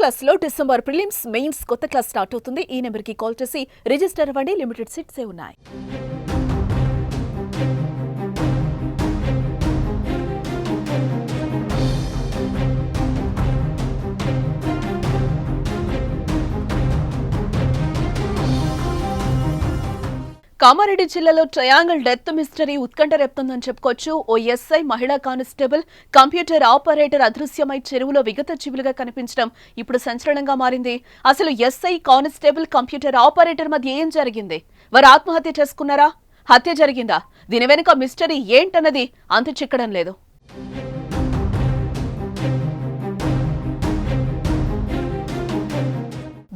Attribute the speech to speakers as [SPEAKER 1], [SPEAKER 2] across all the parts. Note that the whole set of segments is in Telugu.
[SPEAKER 1] క్లాస్ లో డిసెంబర్ ప్రిలిమ్స్ మెయిన్స్ కొత్త క్లాస్ స్టార్ట్ అవుతుంది. ఈ నెంబర్ కి కాల్ చేసి రిజిస్టర్ అవ్వండి. లిమిటెడ్ సీట్సే ఉన్నాయి. కామారెడ్డి జిల్లాలో ట్రయాంగిల్ డెత్ మిస్టరీ ఉత్కంఠ రేపుతుందని చెప్పుకోవచ్చు. ఓ ఎస్ఐ, మహిళా కానిస్టేబుల్, కంప్యూటర్ ఆపరేటర్ అదృశ్యమై చెరువులో విగత జీవులుగా కనిపించడం ఇప్పుడు సంచలనంగా మారింది. అసలు ఎస్ఐ, కానిస్టేబుల్, కంప్యూటర్ ఆపరేటర్ మధ్య ఏం జరిగింది? వారు ఆత్మహత్య చేసుకున్నారా? హత్య జరిగిందా? దీని వెనుక మిస్టరీ ఏంటన్నది అంతు చిక్కడం లేదు.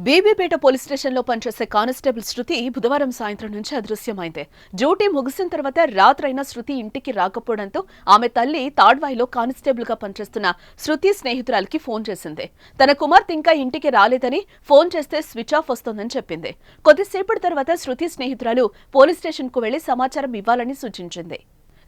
[SPEAKER 1] బీబీపేట పోలీస్ స్టేషన్లో పనిచేసే కానిస్టేబుల్ శృతి బుధవారం సాయంత్రం నుంచి అదృశ్యమైంది. డ్యూటీ ముగిసిన తర్వాత రాత్రైనా శృతి ఇంటికి రాకపోవడంతో ఆమె తల్లి తాడ్వాయిలో కానిస్టేబుల్ గా పనిచేస్తున్న శృతి స్నేహితురాలికి ఫోన్ చేసింది. తన కుమార్తె ఇంకా ఇంటికి రాలేదని, ఫోన్ చేస్తే స్విచ్ ఆఫ్ వస్తోందని చెప్పింది. కొద్దిసేపటి తర్వాత శృతి స్నేహితురాలు పోలీస్ స్టేషన్ కు వెళ్లి సమాచారం ఇవ్వాలని సూచించింది.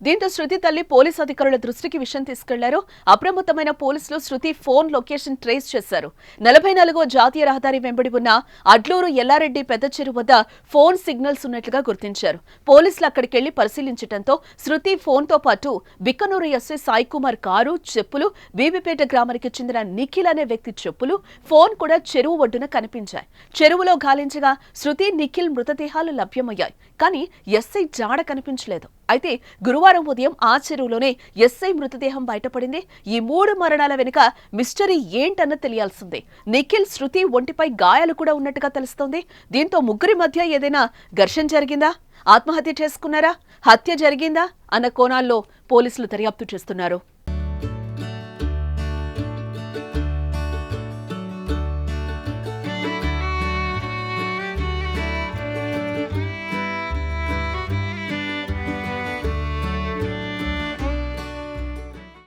[SPEAKER 1] దీంతో శృతి తల్లి పోలీసు అధికారుల దృష్టికి విషయం తీసుకెళ్లారు. అప్రమత్తమైన పోలీసులు శృతి ఫోన్ లొకేషన్ ట్రేస్ చేశారు. 44వ జాతీయ రహదారి వెంబడి ఉన్న అడ్లూరు ఎల్లారెడ్డి పెద్ద చెరువు వద్ద ఫోన్ సిగ్నల్స్ ఉన్నట్లుగా గుర్తించారు. పోలీసులు అక్కడికెళ్లి పరిశీలించడంతో శృతి ఫోన్తో పాటు బిక్కనూరు ఎస్ఐ సాయి కుమార్ కారు, చెప్పులు, బీబీపేట గ్రామానికి చెందిన నిఖిల్ అనే వ్యక్తి చెప్పులు, ఫోన్ కూడా చెరువు ఒడ్డున కనిపించాయి. చెరువులో గాలించగా శృతి, నిఖిల్ మృతదేహాలు లభ్యమయ్యాయి. కానీ ఎస్ఐ జాడ కనిపించలేదు. అయితే గురువారం ఉదయం ఆ చెరువులోనే ఎస్ఐ మృతదేహం బయటపడింది. ఈ 3 మరణాల వెనుక మిస్టరీ ఏంటన్నది తెలియాల్సిందే. నిఖిల్, శృతి ఒంటిపై గాయాలు కూడా ఉన్నట్టుగా తెలుస్తోంది. దీంతో ముగ్గురి మధ్య ఏదైనా ఘర్షణ జరిగిందా? ఆత్మహత్య చేసుకున్నారా? హత్య జరిగిందా? అన్న కోణాల్లో పోలీసులు దర్యాప్తు చేస్తున్నారు.